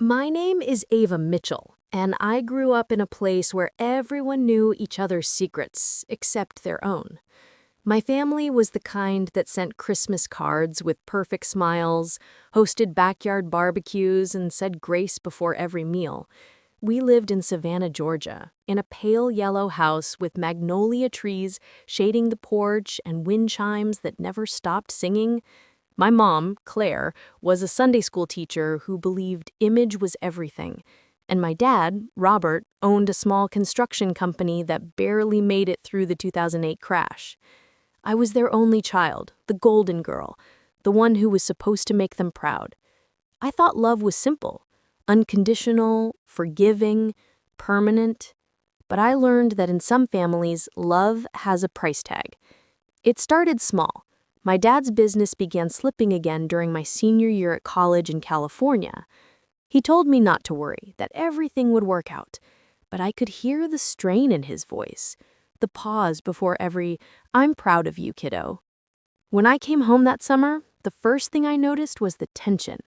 My name is Ava Mitchell, and I grew up in a place where everyone knew each other's secrets, except their own. My family was the kind that sent Christmas cards with perfect smiles, hosted backyard barbecues, and said grace before every meal. We lived in Savannah, Georgia, in a pale yellow house with magnolia trees shading the porch and wind chimes that never stopped singing. My mom, Claire, was a Sunday school teacher who believed image was everything. And my dad, Robert, owned a small construction company that barely made it through the 2008 crash. I was their only child, the golden girl, the one who was supposed to make them proud. I thought love was simple, unconditional, forgiving, permanent. But I learned that in some families, love has a price tag. It started small. My dad's business began slipping again during my senior year at college in California. He told me not to worry, that everything would work out. But I could hear the strain in his voice, the pause before every, "I'm proud of you, kiddo." When I came home that summer, the first thing I noticed was the tension.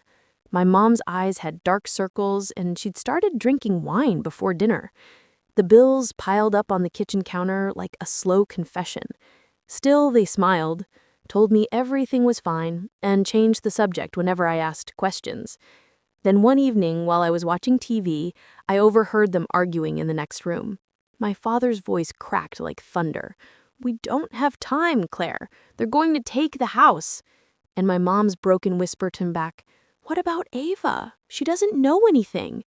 My mom's eyes had dark circles, and she'd started drinking wine before dinner. The bills piled up on the kitchen counter like a slow confession. Still, they smiled, told me everything was fine, and changed the subject whenever I asked questions. Then one evening, while I was watching TV, I overheard them arguing in the next room. My father's voice cracked like thunder. "We don't have time, Claire. They're going to take the house." And my mom's broken whisper to him back, "What about Ava? She doesn't know anything."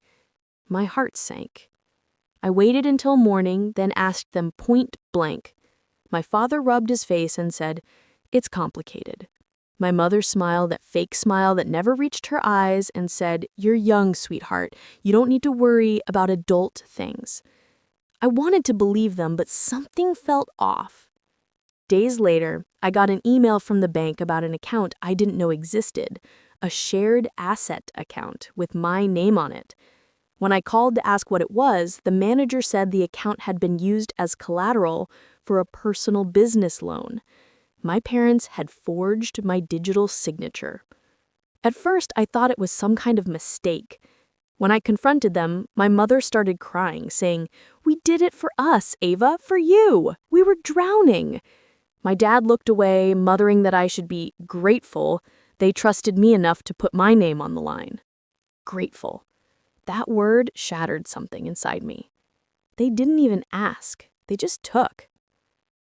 My heart sank. I waited until morning, then asked them point blank. My father rubbed his face and said, "It's complicated." My mother smiled that fake smile that never reached her eyes and said, "You're young, sweetheart. You don't need to worry about adult things." I wanted to believe them, but something felt off. Days later, I got an email from the bank about an account I didn't know existed, a shared asset account with my name on it. When I called to ask what it was, the manager said the account had been used as collateral for a personal business loan. My parents had forged my digital signature. At first, I thought it was some kind of mistake. When I confronted them, my mother started crying, saying, "We did it for us, Ava, for you. We were drowning." My dad looked away, muttering that I should be grateful they trusted me enough to put my name on the line. Grateful. That word shattered something inside me. They didn't even ask. They just took.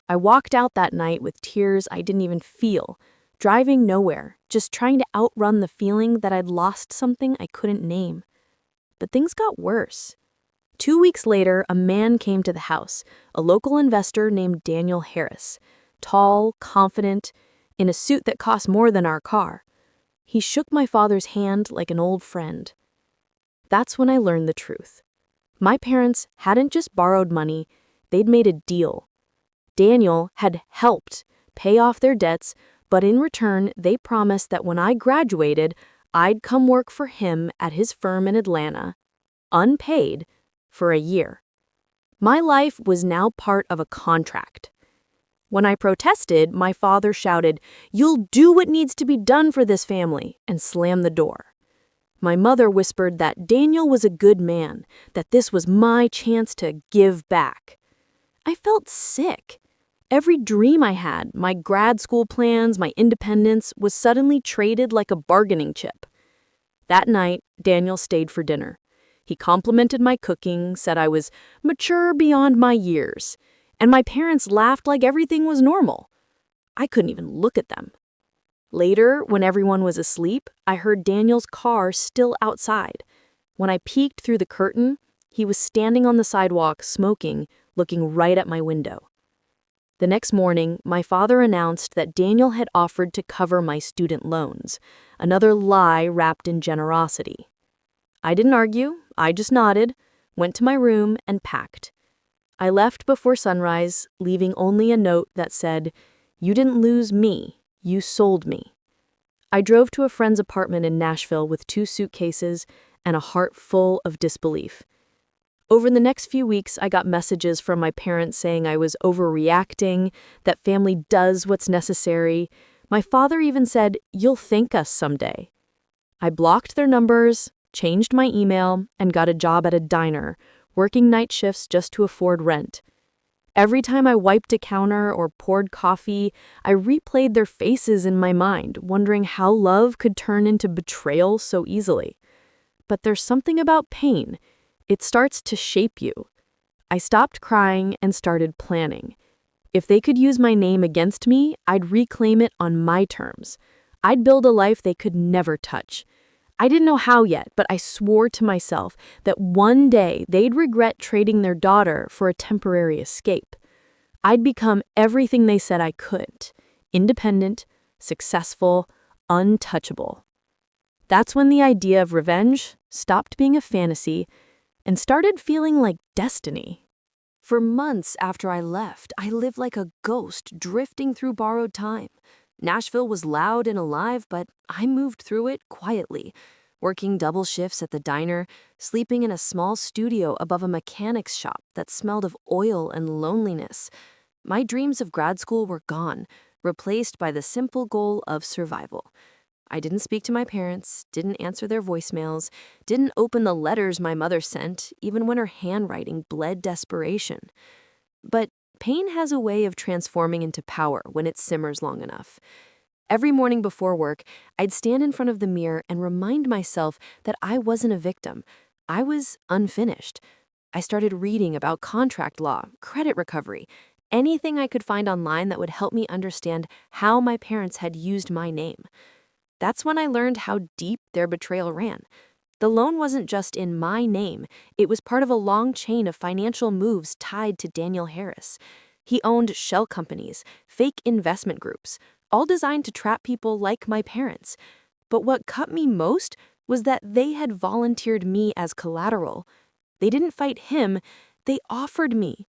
I walked out that night with tears I didn't even feel, driving nowhere, just trying to outrun the feeling that I'd lost something I couldn't name. But things got worse. 2 weeks later, a man came to the house, a local investor named Daniel Harris, tall, confident, in a suit that cost more than our car. He shook my father's hand like an old friend. That's when I learned the truth. My parents hadn't just borrowed money, they'd made a deal. Daniel had helped pay off their debts, but in return, they promised that when I graduated, I'd come work for him at his firm in Atlanta, unpaid, for a year. My life was now part of a contract. When I protested, my father shouted, "You'll do what needs to be done for this family," and slammed the door. My mother whispered that Daniel was a good man, that this was my chance to give back. I felt sick. Every dream I had, my grad school plans, my independence, was suddenly traded like a bargaining chip. That night, Daniel stayed for dinner. He complimented my cooking, said I was mature beyond my years, and my parents laughed like everything was normal. I couldn't even look at them. Later, when everyone was asleep, I heard Daniel's car still outside. When I peeked through the curtain, he was standing on the sidewalk, smoking, looking right at my window. The next morning, my father announced that Daniel had offered to cover my student loans, another lie wrapped in generosity. I didn't argue, I just nodded, went to my room, and packed. I left before sunrise, leaving only a note that said, "You didn't lose me, you sold me." I drove to a friend's apartment in Nashville with 2 suitcases and a heart full of disbelief. Over the next few weeks, I got messages from my parents saying I was overreacting, that family does what's necessary. My father even said, "You'll thank us someday." I blocked their numbers, changed my email, and got a job at a diner, working night shifts just to afford rent. Every time I wiped a counter or poured coffee, I replayed their faces in my mind, wondering how love could turn into betrayal so easily. But there's something about pain. It starts to shape you. I stopped crying and started planning. If they could use my name against me, I'd reclaim it on my terms. I'd build a life they could never touch. I didn't know how yet, but I swore to myself that one day they'd regret trading their daughter for a temporary escape. I'd become everything they said I couldn't: independent, successful, untouchable. That's when the idea of revenge stopped being a fantasy and started feeling like destiny. For months after I left, I lived like a ghost drifting through borrowed time. Nashville was loud and alive, but I moved through it quietly, working double shifts at the diner, sleeping in a small studio above a mechanic's shop that smelled of oil and loneliness. My dreams of grad school were gone, replaced by the simple goal of survival. I didn't speak to my parents, didn't answer their voicemails, didn't open the letters my mother sent, even when her handwriting bled desperation. But pain has a way of transforming into power when it simmers long enough. Every morning before work, I'd stand in front of the mirror and remind myself that I wasn't a victim. I was unfinished. I started reading about contract law, credit recovery, anything I could find online that would help me understand how my parents had used my name. That's when I learned how deep their betrayal ran. The loan wasn't just in my name, it was part of a long chain of financial moves tied to Daniel Harris. He owned shell companies, fake investment groups, all designed to trap people like my parents. But what cut me most was that they had volunteered me as collateral. They didn't fight him, they offered me.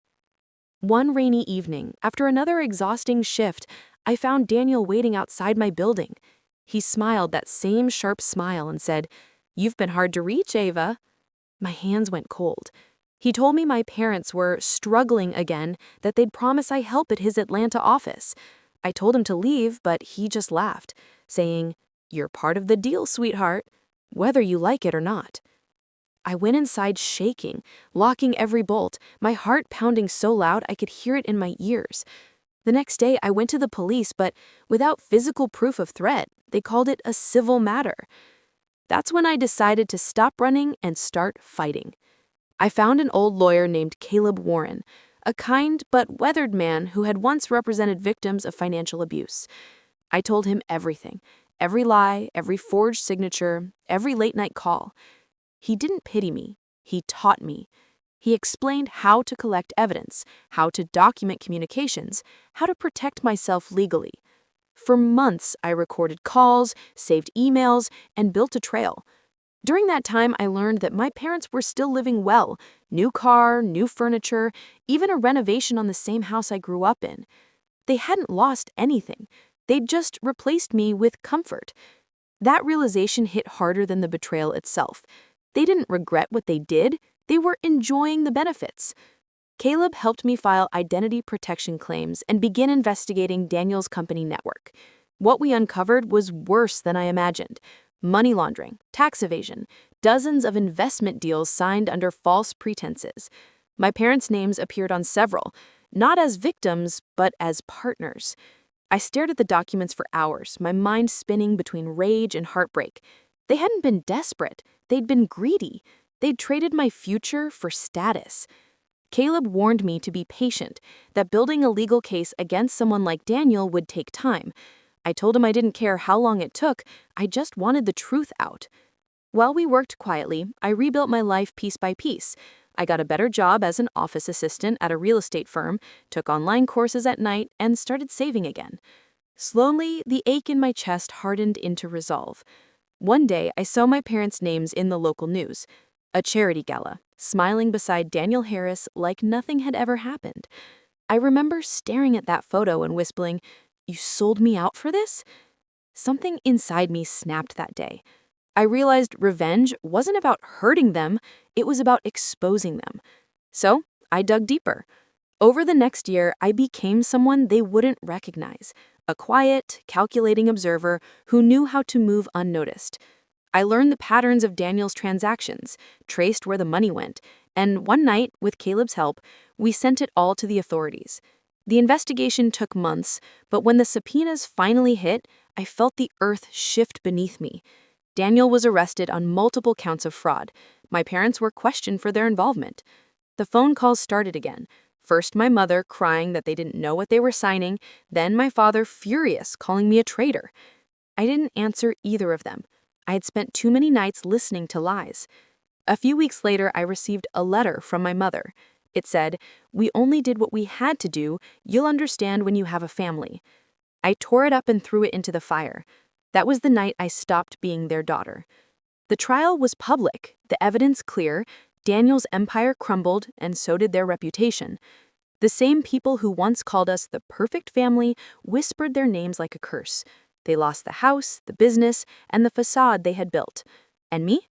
One rainy evening, after another exhausting shift, I found Daniel waiting outside my building. He smiled that same sharp smile and said, "You've been hard to reach, Ava." My hands went cold. He told me my parents were struggling again, that they'd promise I help at his Atlanta office. I told him to leave, but he just laughed, saying, "You're part of the deal, sweetheart, whether you like it or not." I went inside shaking, locking every bolt, my heart pounding so loud I could hear it in my ears. The next day, I went to the police, but without physical proof of threat, they called it a civil matter. That's when I decided to stop running and start fighting. I found an old lawyer named Caleb Warren, a kind but weathered man who had once represented victims of financial abuse. I told him everything, every lie, every forged signature, every late-night call. He didn't pity me, he taught me. He explained how to collect evidence, how to document communications, how to protect myself legally. For months, I recorded calls, saved emails, and built a trail. During that time, I learned that my parents were still living well: new car, new furniture, even a renovation on the same house I grew up in. They hadn't lost anything. They'd just replaced me with comfort. That realization hit harder than the betrayal itself. They didn't regret what they did. They were enjoying the benefits. Caleb helped me file identity protection claims and begin investigating Daniel's company network. What we uncovered was worse than I imagined: money laundering, tax evasion, dozens of investment deals signed under false pretenses. My parents' names appeared on several, not as victims, but as partners. I stared at the documents for hours, my mind spinning between rage and heartbreak. They hadn't been desperate, they'd been greedy. They'd traded my future for status. Caleb warned me to be patient, that building a legal case against someone like Daniel would take time. I told him I didn't care how long it took, I just wanted the truth out. While we worked quietly, I rebuilt my life piece by piece. I got a better job as an office assistant at a real estate firm, took online courses at night, and started saving again. Slowly, the ache in my chest hardened into resolve. One day, I saw my parents' names in the local news. A charity gala, smiling beside Daniel Harris like nothing had ever happened. I remember staring at that photo and whispering, "You sold me out for this?" Something inside me snapped that day. I realized revenge wasn't about hurting them, it was about exposing them. So I dug deeper. Over the next year, I became someone they wouldn't recognize: a quiet, calculating observer who knew how to move unnoticed. I learned the patterns of Daniel's transactions, traced where the money went, and one night, with Caleb's help, we sent it all to the authorities. The investigation took months, but when the subpoenas finally hit, I felt the earth shift beneath me. Daniel was arrested on multiple counts of fraud. My parents were questioned for their involvement. The phone calls started again. First, my mother crying that they didn't know what they were signing, then my father furious, calling me a traitor. I didn't answer either of them. I had spent too many nights listening to lies. A few weeks later, I received a letter from my mother. It said, "We only did what we had to do. You'll understand when you have a family." I tore it up and threw it into the fire. That was the night I stopped being their daughter. The trial was public, the evidence clear, Daniel's empire crumbled, and so did their reputation. The same people who once called us the perfect family whispered their names like a curse. They lost the house, the business, and the facade they had built. And me?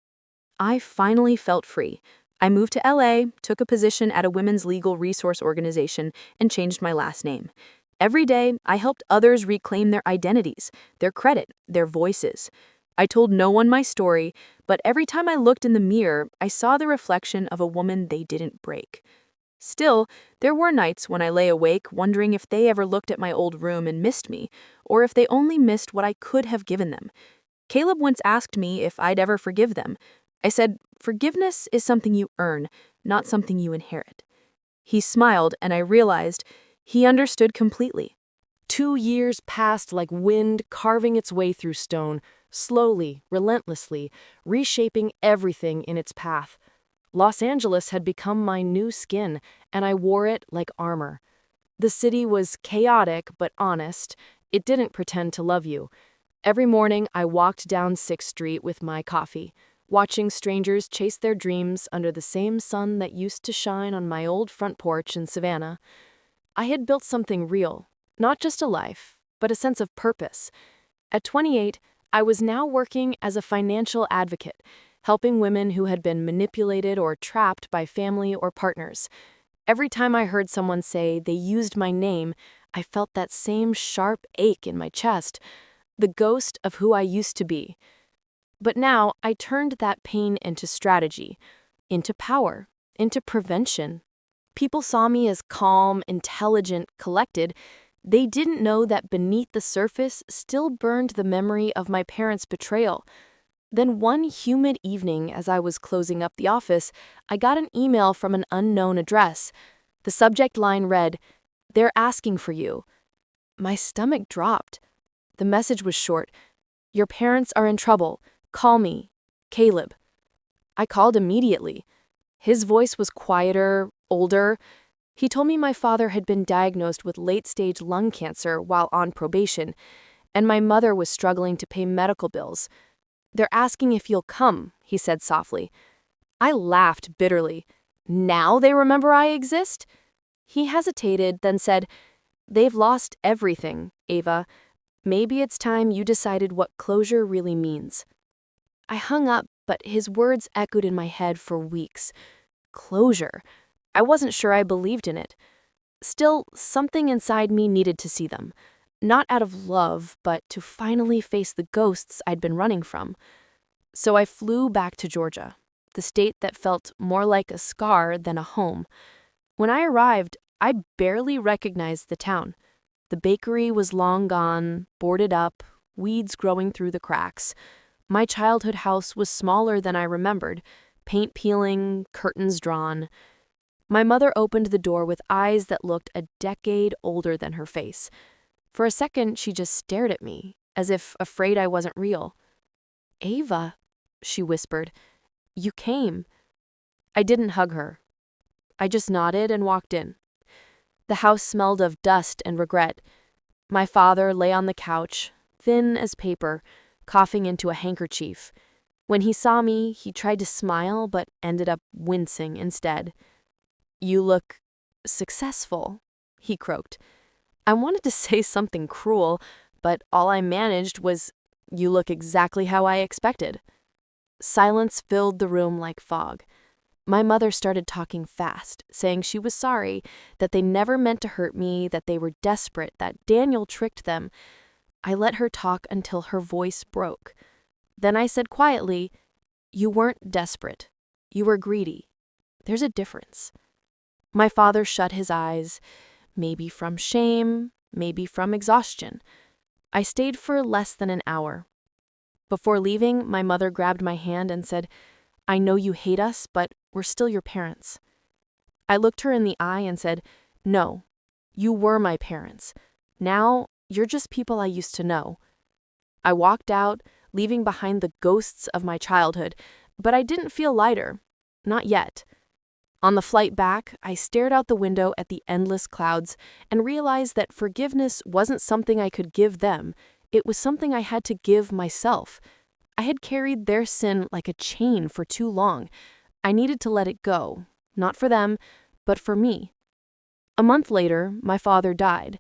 I finally felt free. I moved to LA, took a position at a women's legal resource organization, and changed my last name. Every day, I helped others reclaim their identities, their credit, their voices. I told no one my story, but every time I looked in the mirror, I saw the reflection of a woman they didn't break. Still, there were nights when I lay awake wondering if they ever looked at my old room and missed me, or if they only missed what I could have given them. Caleb once asked me if I'd ever forgive them. I said, "Forgiveness is something you earn, not something you inherit." He smiled, and I realized he understood completely. 2 years passed like wind carving its way through stone, slowly, relentlessly, reshaping everything in its path. Los Angeles had become my new skin, and I wore it like armor. The city was chaotic but honest. It didn't pretend to love you. Every morning, I walked down 6th Street with my coffee, watching strangers chase their dreams under the same sun that used to shine on my old front porch in Savannah. I had built something real, not just a life, but a sense of purpose. At 28, I was now working as a financial advocate, helping women who had been manipulated or trapped by family or partners. Every time I heard someone say they used my name, I felt that same sharp ache in my chest, the ghost of who I used to be. But now I turned that pain into strategy, into power, into prevention. People saw me as calm, intelligent, collected. They didn't know that beneath the surface still burned the memory of my parents' betrayal. Then one humid evening, as I was closing up the office, I got an email from an unknown address. The subject line read, "They're asking for you." My stomach dropped. The message was short. "Your parents are in trouble. Call me. Caleb." I called immediately. His voice was quieter, older. He told me my father had been diagnosed with late-stage lung cancer while on probation, and my mother was struggling to pay medical bills. "They're asking if you'll come," he said softly. I laughed bitterly. Now they remember I exist? He hesitated, then said, "They've lost everything, Ava. Maybe it's time you decided what closure really means." I hung up, but his words echoed in my head for weeks. Closure. I wasn't sure I believed in it. Still, something inside me needed to see them. Not out of love, but to finally face the ghosts I'd been running from. So I flew back to Georgia, the state that felt more like a scar than a home. When I arrived, I barely recognized the town. The bakery was long gone, boarded up, weeds growing through the cracks. My childhood house was smaller than I remembered, paint peeling, curtains drawn. My mother opened the door with eyes that looked a decade older than her face. For a second, she just stared at me, as if afraid I wasn't real. "Ava," she whispered, "you came." I didn't hug her. I just nodded and walked in. The house smelled of dust and regret. My father lay on the couch, thin as paper, coughing into a handkerchief. When he saw me, he tried to smile but ended up wincing instead. "You look successful," he croaked. I wanted to say something cruel, but all I managed was, "You look exactly how I expected." Silence filled the room like fog. My mother started talking fast, saying she was sorry, that they never meant to hurt me, that they were desperate, that Daniel tricked them. I let her talk until her voice broke. Then I said quietly, "You weren't desperate. You were greedy. There's a difference." My father shut his eyes, maybe from shame, maybe from exhaustion. I stayed for less than an hour. Before leaving, my mother grabbed my hand and said, "I know you hate us, but we're still your parents." I looked her in the eye and said, "No, you were my parents. Now, you're just people I used to know." I walked out, leaving behind the ghosts of my childhood, but I didn't feel lighter. Not yet. On the flight back, I stared out the window at the endless clouds and realized that forgiveness wasn't something I could give them. It was something I had to give myself. I had carried their sin like a chain for too long. I needed to let it go, not for them, but for me. A month later, my father died.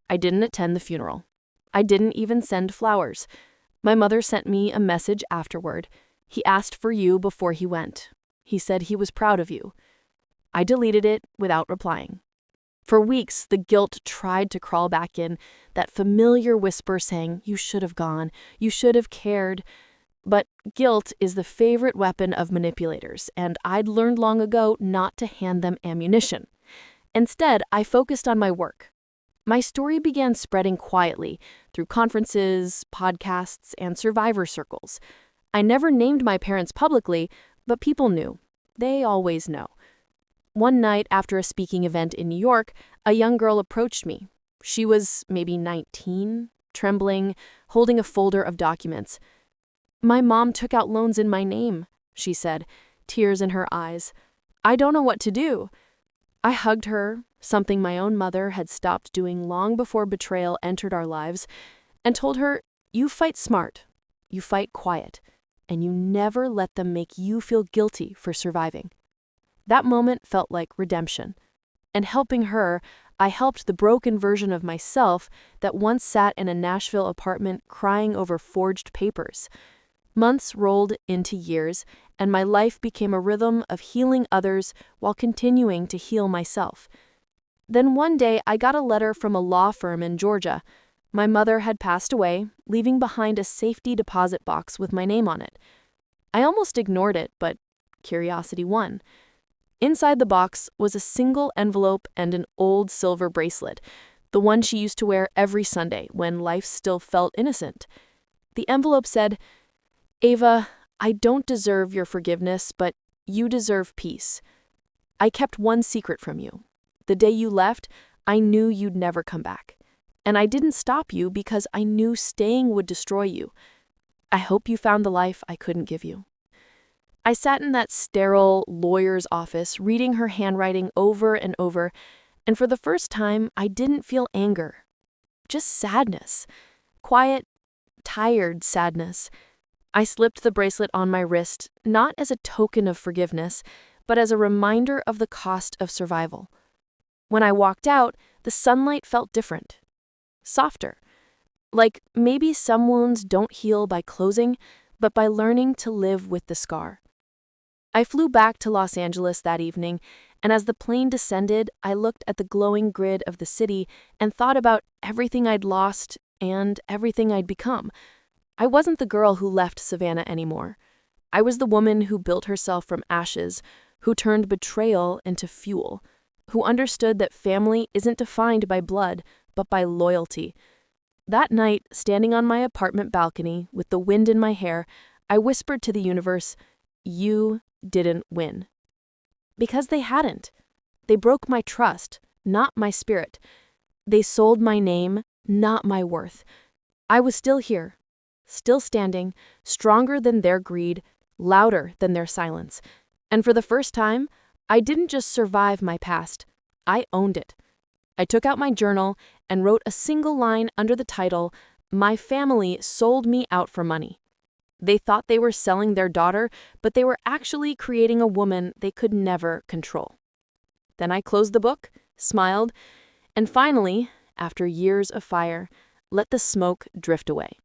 I didn't attend the funeral. I didn't even send flowers. My mother sent me a message afterward. "He asked for you before he went. He said he was proud of you." I deleted it without replying. For weeks, the guilt tried to crawl back in, that familiar whisper saying, "You should have gone, you should have cared." But guilt is the favorite weapon of manipulators, and I'd learned long ago not to hand them ammunition. Instead, I focused on my work. My story began spreading quietly through conferences, podcasts, and survivor circles. I never named my parents publicly, but people knew. They always know. One night after a speaking event in New York, a young girl approached me. She was maybe 19, trembling, holding a folder of documents. "My mom took out loans in my name," she said, tears in her eyes. "I don't know what to do." I hugged her, something my own mother had stopped doing long before betrayal entered our lives, and told her, "You fight smart, you fight quiet, and you never let them make you feel guilty for surviving." That moment felt like redemption. And helping her, I helped the broken version of myself that once sat in a Nashville apartment crying over forged papers. Months rolled into years, and my life became a rhythm of healing others while continuing to heal myself. Then one day, I got a letter from a law firm in Georgia. My mother had passed away, leaving behind a safety deposit box with my name on it. I almost ignored it, but curiosity won. Inside the box was a single envelope and an old silver bracelet, the one she used to wear every Sunday when life still felt innocent. The envelope said, "Ava, I don't deserve your forgiveness, but you deserve peace. I kept one secret from you. The day you left, I knew you'd never come back. And I didn't stop you because I knew staying would destroy you. I hope you found the life I couldn't give you." I sat in that sterile lawyer's office, reading her handwriting over and over, and for the first time, I didn't feel anger. Just sadness. Quiet, tired sadness. I slipped the bracelet on my wrist, not as a token of forgiveness, but as a reminder of the cost of survival. When I walked out, the sunlight felt different. Softer. Like maybe some wounds don't heal by closing, but by learning to live with the scar. I flew back to Los Angeles that evening, and as the plane descended, I looked at the glowing grid of the city and thought about everything I'd lost and everything I'd become. I wasn't the girl who left Savannah anymore. I was the woman who built herself from ashes, who turned betrayal into fuel, who understood that family isn't defined by blood, but by loyalty. That night, standing on my apartment balcony with the wind in my hair, I whispered to the universe, "You didn't win." Because they hadn't. They broke my trust, not my spirit. They sold my name, not my worth. I was still here, still standing, stronger than their greed, louder than their silence. And for the first time, I didn't just survive my past, I owned it. I took out my journal and wrote a single line under the title, "My family sold me out for money." They thought they were selling their daughter, but they were actually creating a woman they could never control. Then I closed the book, smiled, and finally, after years of fire, let the smoke drift away.